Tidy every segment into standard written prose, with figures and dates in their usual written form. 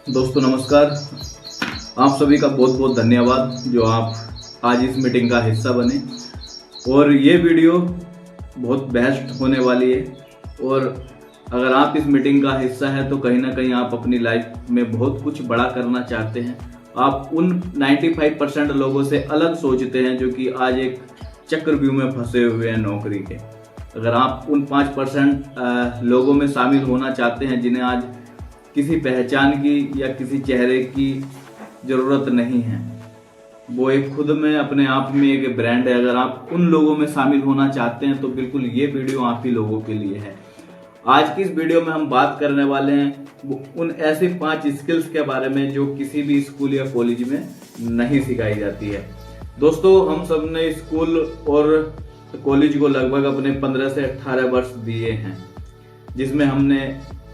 दोस्तों नमस्कार। आप सभी का बहुत बहुत धन्यवाद जो आप आज इस मीटिंग का हिस्सा बने। और ये वीडियो बहुत बेस्ट होने वाली है। और अगर आप इस मीटिंग का हिस्सा है तो कहीं ना कहीं आप अपनी लाइफ में बहुत कुछ बड़ा करना चाहते हैं। आप उन 95% लोगों से अलग सोचते हैं जो कि आज एक चक्रव्यूह में फंसे हुए हैं नौकरी के। अगर आप उन 5% लोगों में शामिल होना चाहते हैं जिन्हें आज किसी पहचान की या किसी चेहरे की ज़रूरत नहीं है, वो एक खुद में अपने आप में एक ब्रांड है, अगर आप उन लोगों में शामिल होना चाहते हैं तो बिल्कुल ये वीडियो आप ही लोगों के लिए है। आज की इस वीडियो में हम बात करने वाले हैं उन ऐसे 5 स्किल्स के बारे में जो किसी भी स्कूल या कॉलेज में नहीं सिखाई जाती है। दोस्तों, हम सब ने स्कूल और कॉलेज को लगभग अपने 15 से 18 वर्ष दिए हैं, जिसमें हमने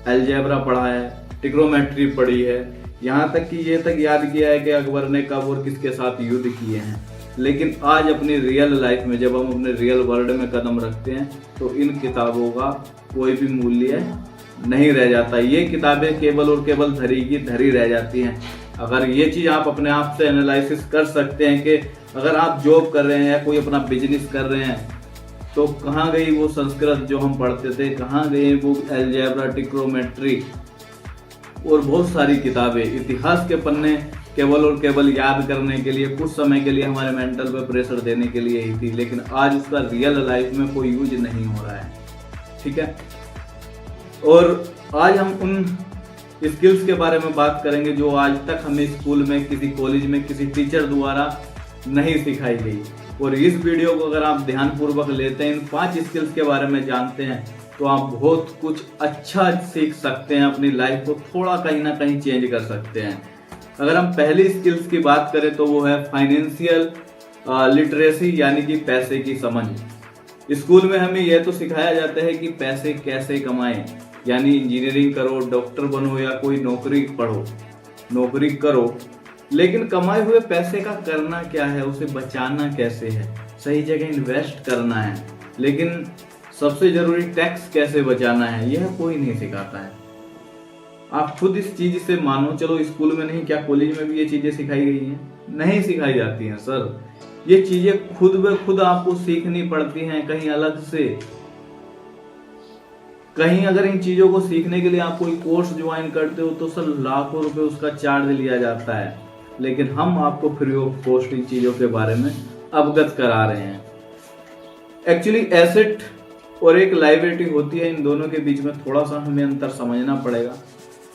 अलजेब्रा पढ़ा है, ट्रिग्नोमेट्री पढ़ी है, यहाँ तक कि ये तक याद किया है कि अकबर ने कब और किसके साथ युद्ध किए हैं। लेकिन आज अपनी रियल लाइफ में जब हम अपने रियल वर्ल्ड में कदम रखते हैं तो इन किताबों का कोई भी मूल्य नहीं रह जाता। ये किताबें केवल और केवल धरी की धरी रह जाती हैं। अगर ये चीज़ आप अपने आप से एनालिसिस कर सकते हैं कि अगर आप जॉब कर रहे हैं या कोई अपना बिजनेस कर रहे हैं तो कहाँ गई वो संस्कृत जो हम पढ़ते थे, कहाँ गई वो अलजेब्रा, ट्रिग्नोमेट्री और बहुत सारी किताबें। इतिहास के पन्ने केवल और केवल याद करने के लिए, कुछ समय के लिए हमारे मेंटल पे प्रेशर देने के लिए ही थी, लेकिन आज उसका रियल लाइफ में कोई यूज नहीं हो रहा है। ठीक है, और आज हम उन स्किल्स के बारे में बात करेंगे जो आज तक हमें स्कूल में, किसी कॉलेज में, किसी टीचर द्वारा नहीं सिखाई गई। और इस वीडियो को अगर आप ध्यानपूर्वक लेते हैं, इन 5 स्किल्स के बारे में जानते हैं तो आप बहुत कुछ अच्छा सीख सकते हैं, अपनी लाइफ को थोड़ा कहीं ना कहीं चेंज कर सकते हैं। अगर हम पहली स्किल्स की बात करें तो वो है फाइनेंशियल लिटरेसी, यानी कि पैसे की समझ। स्कूल में हमें यह तो सिखाया जाता है कि पैसे कैसे कमाएं, यानी इंजीनियरिंग करो, डॉक्टर बनो या कोई नौकरी पढ़ो, नौकरी करो, लेकिन कमाए हुए पैसे का करना क्या है, उसे बचाना कैसे है, सही जगह इन्वेस्ट करना है, लेकिन सबसे जरूरी टैक्स कैसे बचाना है, यह कोई नहीं सिखाता है। आप खुद इस चीज से मानो, चलो स्कूल में नहीं, क्या कॉलेज में भी ये चीजें सिखाई गई हैं? नहीं सिखाई जाती हैं सर। ये चीजें खुद ब खुद आपको सीखनी पड़ती हैं कहीं अलग से। कहीं अगर इन चीजों को सीखने के लिए आप कोई कोर्स ज्वाइन करते हो तो सर लाखों रुपए उसका चार्ज लिया जाता है, लेकिन हम आपको फ्री ऑफ कॉस्ट इन चीजों के बारे में अवगत करा रहे हैं। एक्चुअली एसेट और एक लायबिलिटी होती है, इन दोनों के बीच में थोड़ा सा हमें अंतर समझना पड़ेगा।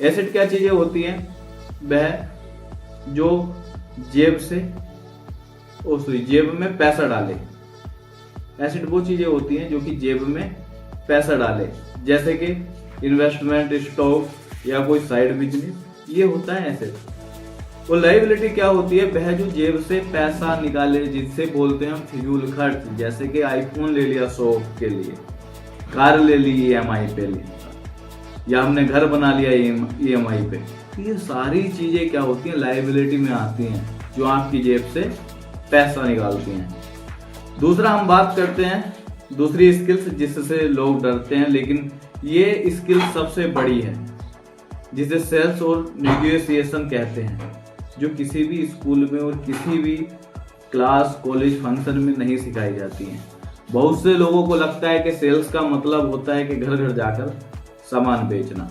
एसेट क्या चीजें होती हैं? वह जो जेब में पैसा डाले। एसेट वो चीजें होती हैं जो कि जेब में पैसा डाले, जैसे कि इन्वेस्टमेंट, स्टॉक या कोई साइड बिजनेस, ये होता है एसेट। और लायबिलिटी क्या होती है? वह जो जेब से पैसा निकाले, जिससे बोलते हैं फिजूल खर्च, जैसे कि आईफोन ले लिया शौक के लिए, कार ले ली EMI पे ली, या हमने घर बना लिया EMI पे। ये सारी चीजें क्या होती हैं? लायबिलिटी में आती हैं, जो आपकी जेब से पैसा निकालती हैं। दूसरा हम बात करते हैं दूसरी स्किल्स जिससे लोग डरते हैं, लेकिन ये स्किल सबसे बड़ी है, जिसे सेल्स और नेगोशिएशन कहते हैं, जो किसी भी स्कूल में और किसी भी क्लास, कॉलेज, फंक्शन में नहीं सिखाई जाती हैं। बहुत से लोगों को लगता है कि सेल्स का मतलब होता है कि घर घर जाकर सामान बेचना।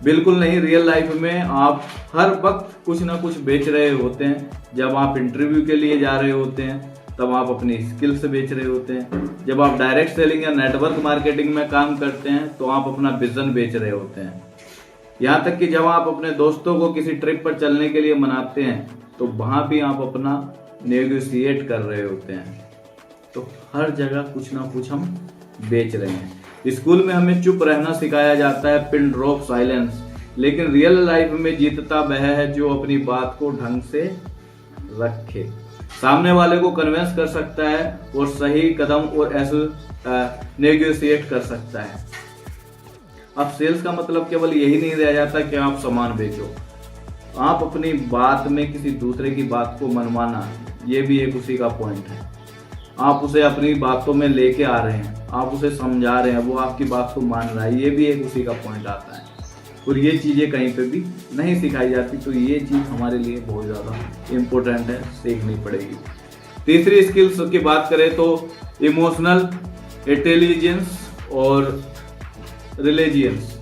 बिल्कुल नहीं। रियल लाइफ में आप हर वक्त कुछ ना कुछ बेच रहे होते हैं। जब आप इंटरव्यू के लिए जा रहे होते हैं तब आप अपनी स्किल्स बेच रहे होते हैं। जब आप डायरेक्ट सेलिंग या नेटवर्क मार्केटिंग में काम करते हैं तो आप अपना विजन बेच रहे होते हैं। यहाँ तक कि जब आप अपने दोस्तों को किसी ट्रिप पर चलने के लिए मनाते हैं तो वहाँ भी आप अपना नेगोशिएट कर रहे होते हैं। तो हर जगह कुछ ना कुछ हम बेच रहे हैं। स्कूल में हमें चुप रहना सिखाया जाता है, पिन ड्रॉप साइलेंस, लेकिन रियल लाइफ में जीतता वह है जो अपनी बात को ढंग से रखे, सामने वाले को कन्विंस कर सकता है और सही कदम और ऐसे नेगोशिएट कर सकता है। अब सेल्स का मतलब केवल यही नहीं रह जाता कि आप सामान बेचो। आप अपनी बात में किसी दूसरे की बात को मनवाना, ये भी एक उसी का पॉइंट है। आप उसे अपनी बातों में लेके आ रहे हैं, आप उसे समझा रहे हैं, वो आपकी बात को मान रहा है, ये भी एक उसी का पॉइंट आता है। और ये चीज़ें कहीं पे भी नहीं सिखाई जाती। तो ये चीज़ हमारे लिए बहुत ज़्यादा इम्पोर्टेंट है, सीखनी पड़ेगी। तीसरी स्किल्स की बात करें तो इमोशनल इंटेलिजेंस और रिलीजियंस।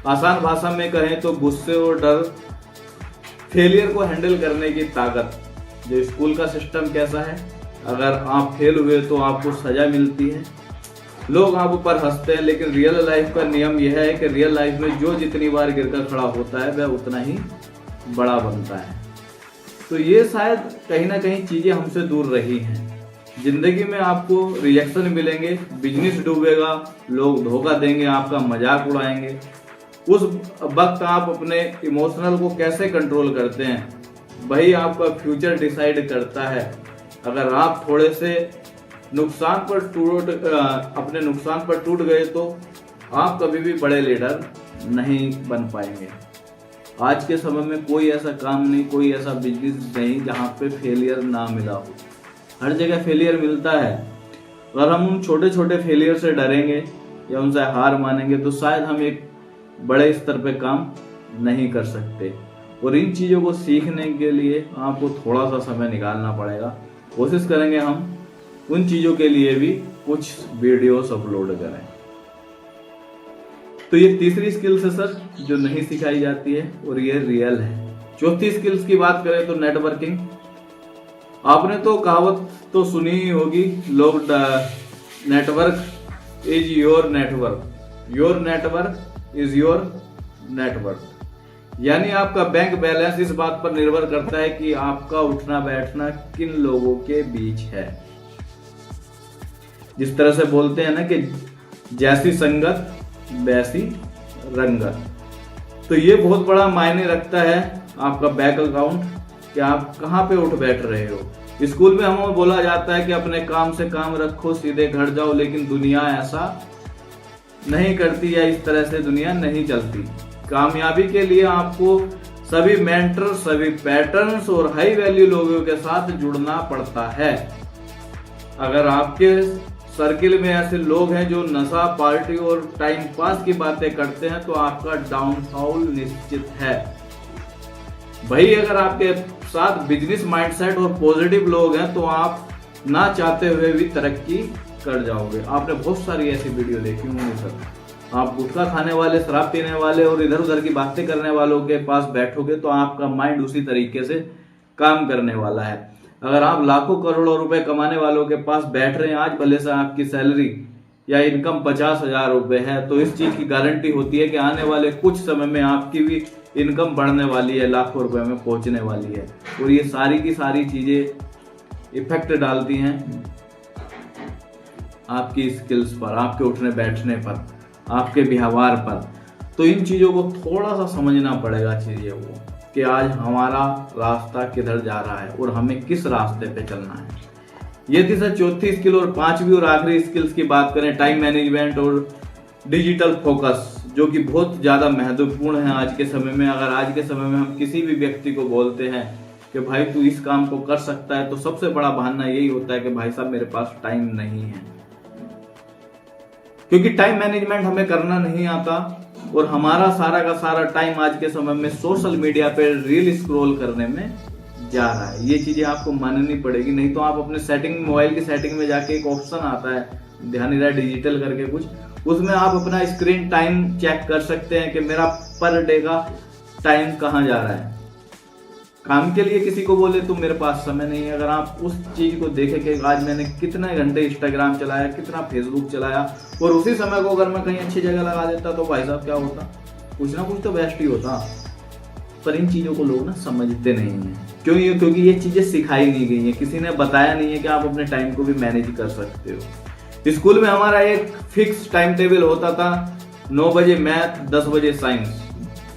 आसान भाषा में कहें तो गुस्से और डर, फेलियर को हैंडल करने की ताकत। जो स्कूल का सिस्टम कैसा है, अगर आप फेल हुए तो आपको सजा मिलती है, लोग आप ऊपर हंसते हैं, लेकिन रियल लाइफ का नियम यह है कि रियल लाइफ में जो जितनी बार गिरकर खड़ा होता है वह उतना ही बड़ा बनता है। तो ये शायद कहीं ना कहीं चीजें हमसे दूर रही हैं। जिंदगी में आपको रिएक्शन मिलेंगे, बिजनेस डूबेगा, लोग धोखा देंगे, आपका मजाक उड़ाएंगे। उस वक्त आप अपने इमोशनल को कैसे कंट्रोल करते हैं, वही आपका फ्यूचर डिसाइड करता है। अगर आप थोड़े से अपने नुकसान पर टूट गए तो आप कभी भी बड़े लीडर नहीं बन पाएंगे। आज के समय में कोई ऐसा काम नहीं, कोई ऐसा बिजनेस नहीं जहाँ पे फेलियर ना मिला हो। हर जगह फेलियर मिलता है। अगर हम उन छोटे छोटे फेलियर से डरेंगे या उनसे हार मानेंगे तो शायद हम एक बड़े स्तर पे काम नहीं कर सकते। और इन चीज़ों को सीखने के लिए आपको थोड़ा सा समय निकालना पड़ेगा। कोशिश करेंगे हम उन चीज़ों के लिए भी कुछ वीडियोस अपलोड करें। तो ये तीसरी स्किल्स है सर, जो नहीं सिखाई जाती है और ये रियल है। चौथी स्किल्स की बात करें तो नेटवर्किंग। आपने तो कहावत तो सुनी ही होगी, लोग network is your network, your network is your network. यानी आपका बैंक बैलेंस इस बात पर निर्भर करता है कि आपका उठना बैठना किन लोगों के बीच है। जिस तरह से बोलते हैं ना कि जैसी संगत वैसी रंगत, तो ये बहुत बड़ा मायने रखता है आपका बैंक अकाउंट, कि आप कहाँ पे उठ बैठ रहे हो। स्कूल में हमें बोला जाता है कि अपने काम से काम रखो, सीधे घर जाओ, लेकिन दुनिया ऐसा नहीं करती या इस तरह से दुनिया नहीं चलती। कामयाबी के लिए आपको सभी मेंटर, सभी पैटर्न्स और हाई वैल्यू लोगों के साथ जुड़ना पड़ता है। अगर आपके सर्किल में ऐसे लोग हैं जो नशा, पार्टी और टाइम पास की बातें करते हैं तो आपका डाउनफॉल निश्चित है। भाई अगर आपके साथ बिजनेस माइंडसेट और पॉजिटिव लोग हैं तो आप ना चाहते हुए भी तरक्की कर जाओगे। आपने बहुत सारी ऐसी वीडियो देखी होंगी सर। आप गुटखा खाने वाले, शराब पीने वाले और इधर उधर की बातें करने वालों के पास बैठोगे तो आपका माइंड उसी तरीके से काम करने वाला है। अगर आप लाखों करोड़ों रुपए कमाने वालों के पास बैठ रहे हैं, आज भले से आपकी सैलरी या इनकम 50,000 रुपए है, तो इस चीज की गारंटी होती है कि आने वाले कुछ समय में आपकी भी इनकम बढ़ने वाली है, लाखों रुपए में पहुंचने वाली है। और ये सारी की सारी चीजें इफेक्ट डालती हैं आपकी स्किल्स पर, आपके उठने बैठने पर, आपके व्यवहार पर। तो इन चीजों को थोड़ा सा समझना पड़ेगा चीजें वो, कि आज हमारा रास्ता किधर जा रहा है और हमें किस रास्ते पे चलना है। ये थी सर चौथी स्किल। और पांचवी और आखिरी स्किल्स की बात करें, टाइम मैनेजमेंट और डिजिटल फोकस, जो कि बहुत ज़्यादा महत्वपूर्ण है आज के समय में। अगर आज के समय में हम किसी भी व्यक्ति को बोलते हैं कि भाई तू इस काम को कर सकता है, तो सबसे बड़ा बहाना यही होता है कि भाई साहब मेरे पास टाइम नहीं है। क्योंकि टाइम मैनेजमेंट हमें करना नहीं आता और हमारा सारा का सारा टाइम आज के समय में सोशल मीडिया पे रील स्क्रॉल करने में जा रहा है। ये चीजें आपको माननी पड़ेगी, नहीं तो आप अपने सेटिंग, मोबाइल की सेटिंग में जाके एक ऑप्शन आता है, ध्यान नहीं रहा, डिजिटल करके कुछ, उसमें आप अपना स्क्रीन टाइम चेक कर सकते हैं कि मेरा पर डे का टाइम कहाँ जा रहा है। काम के लिए किसी को बोले तो मेरे पास समय नहीं है। अगर आप उस चीज को देखें कि आज मैंने कितने घंटे इंस्टाग्राम चलाया, कितना फेसबुक चलाया, और उसी समय को अगर मैं कहीं अच्छी जगह लगा देता तो भाई साहब क्या होता, कुछ ना कुछ तो बेस्ट ही होता। पर इन चीजों को लोग ना समझते नहीं है। क्योंकि ये चीजें सिखाई नहीं गई है, किसी ने बताया नहीं है कि आप अपने टाइम को भी मैनेज कर सकते हो। स्कूल में हमारा एक फिक्स टाइम टेबल होता था, 9 बजे मैथ, 10 बजे साइंस।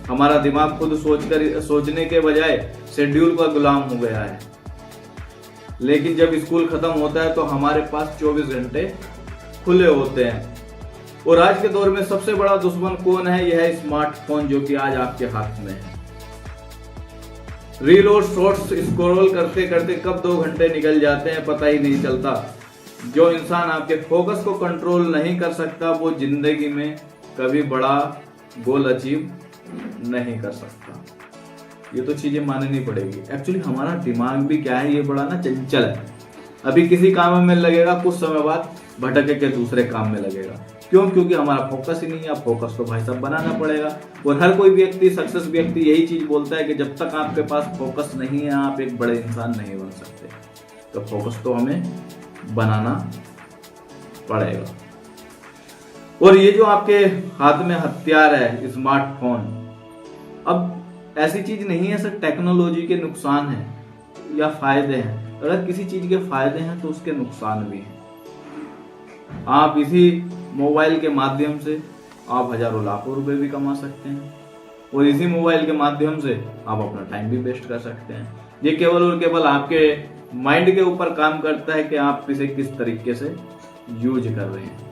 हमारा दिमाग खुद सोचने के बजाय शेड्यूल का गुलाम हो गया है। लेकिन जब स्कूल खत्म होता है तो हमारे पास 24 घंटे खुले होते हैं। और आज के दौर में सबसे बड़ा दुश्मन कौन है? यह है स्मार्टफोन, जो कि आज आपके हाथ में है। रील और शॉर्ट्स स्क्रॉल करते करते कब 2 घंटे निकल जाते हैं पता ही नहीं चलता। जो इंसान आपके फोकस को कंट्रोल नहीं कर सकता वो जिंदगी में कभी बड़ा गोल अचीव नहीं कर सकता। ये तो चीजें माननी पड़ेगी। एक्चुअली हमारा दिमाग भी क्या है, ये बड़ा ना चंचल है। अभी किसी काम में लगेगा, कुछ समय बाद भटक के दूसरे काम में लगेगा। क्यों? क्योंकि हमारा फोकस ही नहीं है। फोकस तो भाई साहब बनाना पड़ेगा। और हर कोई व्यक्ति, सक्सेस व्यक्ति यही चीज बोलता है कि जब तक आपके पास फोकस नहीं है आप एक बड़े इंसान नहीं बन सकते। तो फोकस तो हमें बनाना पड़ेगा। और ये जो आपके हाथ में हथियार है स्मार्टफोन, अब ऐसी चीज नहीं है सर टेक्नोलॉजी के नुकसान है या फायदे हैं। अगर किसी चीज के फायदे हैं तो उसके नुकसान भी हैं। आप इसी मोबाइल के माध्यम से आप हजारों लाखों रुपए भी कमा सकते हैं और इसी मोबाइल के माध्यम से आप अपना टाइम भी वेस्ट कर सकते हैं। ये केवल और केवल आपके माइंड के ऊपर काम करता है कि आप इसे किस तरीके से यूज कर रहे हैं।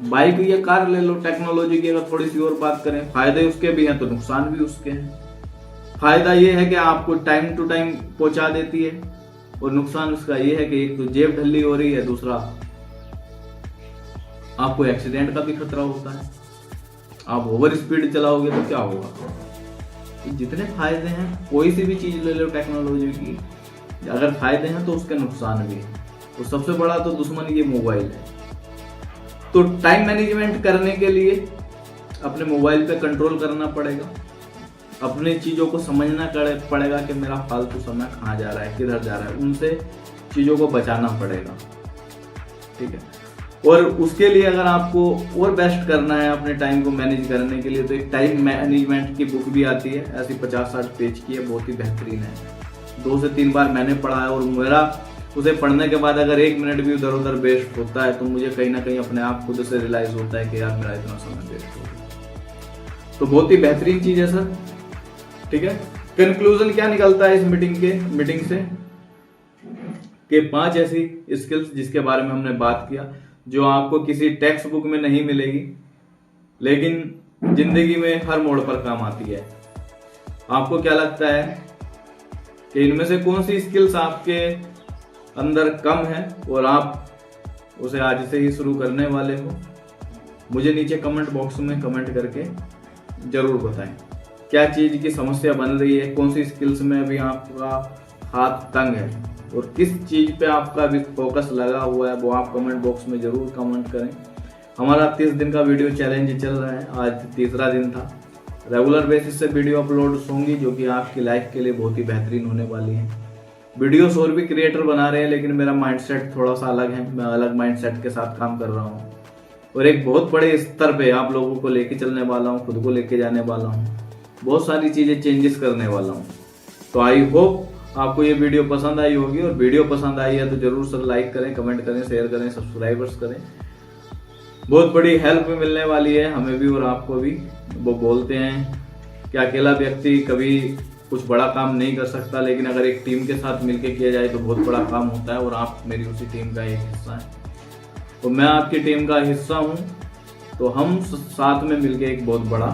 बाइक या कार ले लो, टेक्नोलॉजी की अगर थोड़ी सी और बात करें, फायदे उसके भी हैं तो नुकसान भी उसके हैं। फायदा ये है कि आपको टाइम टू टाइम पहुंचा देती है और नुकसान उसका ये है कि एक तो जेब ढिल्ली हो रही है, दूसरा आपको एक्सीडेंट का भी खतरा होता है। आप ओवर स्पीड चलाओगे तो क्या होगा। तो जितने फायदे हैं, कोई सी भी चीज ले लो टेक्नोलॉजी की, अगर फायदे हैं तो उसके नुकसान भी हैं। तो सबसे बड़ा तो दुश्मन ये मोबाइल है। तो टाइम मैनेजमेंट करने के लिए अपने मोबाइल पे कंट्रोल करना पड़ेगा। अपनी चीजों को समझना पड़ेगा कि मेरा फालतू समय कहाँ जा रहा है, किधर जा रहा है, उनसे चीजों को बचाना पड़ेगा। ठीक है। और उसके लिए अगर आपको और बेस्ट करना है अपने टाइम को मैनेज करने के लिए, तो एक टाइम मैनेजमेंट की बुक भी आती है, ऐसी 50-60 पेज की है, बहुत ही बेहतरीन है। 2 से 3 बार मैंने पढ़ा है और मेरा उसे पढ़ने के बाद अगर 1 मिनट भी उधर उधर वेस्ट होता है तो मुझे कहीं ना कहीं अपने आप खुद से रियलाइज होता है कि यार मेरा इतना समय वेस्ट हो गया। तो बहुत ही बेहतरीन चीज है सर। ठीक है। कंक्लूजन क्या निकलता है इस मीटिंग से कि 5 ऐसी स्किल्स जिसके बारे में हमने बात किया जो आपको किसी टेक्स्ट बुक में नहीं मिलेगी, लेकिन जिंदगी में हर मोड़ पर काम आती है। आपको क्या लगता है कि इनमें से कौन सी स्किल्स आपके अंदर कम है और आप उसे आज से ही शुरू करने वाले हो? मुझे नीचे कमेंट बॉक्स में कमेंट करके जरूर बताएं क्या चीज की समस्या बन रही है, कौन सी स्किल्स में अभी आपका हाथ तंग है और किस चीज पे आपका अभी फोकस लगा हुआ है, वो आप कमेंट बॉक्स में जरूर कमेंट करें। हमारा 30 दिन का वीडियो चैलेंज चल रहा है, आज तीसरा दिन था। रेगुलर बेसिस से वीडियो अपलोड होंगी जो कि आपकी लाइफ के लिए बहुत ही बेहतरीन होने वाली है। वीडियोस और भी क्रिएटर बना रहे हैं, लेकिन मेरा माइंडसेट थोड़ा सा अलग है। मैं अलग माइंडसेट के साथ काम कर रहा हूँ और एक बहुत बड़े स्तर पे आप लोगों को लेके चलने वाला हूँ, खुद को लेके जाने वाला हूँ, बहुत सारी चीजें चेंजेस करने वाला हूँ। तो आई होप आपको ये वीडियो पसंद आई होगी, और वीडियो पसंद आई है तो जरूर सर लाइक करें, कमेंट करें, शेयर करें, सब्सक्राइबर्स करें। बहुत बड़ी हेल्प मिलने वाली है हमें भी और आपको भी। वो बोलते हैं कि अकेला व्यक्ति कभी कुछ बड़ा काम नहीं कर सकता, लेकिन अगर एक टीम के साथ मिलकर किया जाए तो बहुत बड़ा काम होता है, और आप मेरी उसी टीम का एक हिस्सा है। तो मैं आपकी टीम का हिस्सा हूँ, तो हम साथ में मिलकर एक बहुत बड़ा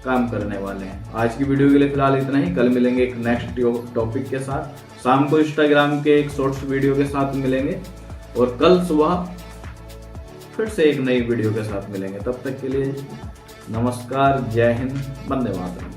काम करने वाले हैं। आज की वीडियो के लिए फिलहाल इतना ही। कल मिलेंगे एक नेक्स्ट टॉपिक के साथ। शाम को इंस्टाग्राम के एक शॉर्ट्स वीडियो के साथ मिलेंगे और कल सुबह फिर से एक नई वीडियो के साथ मिलेंगे। तब तक के लिए नमस्कार, जय हिंद, वंदे मातरम।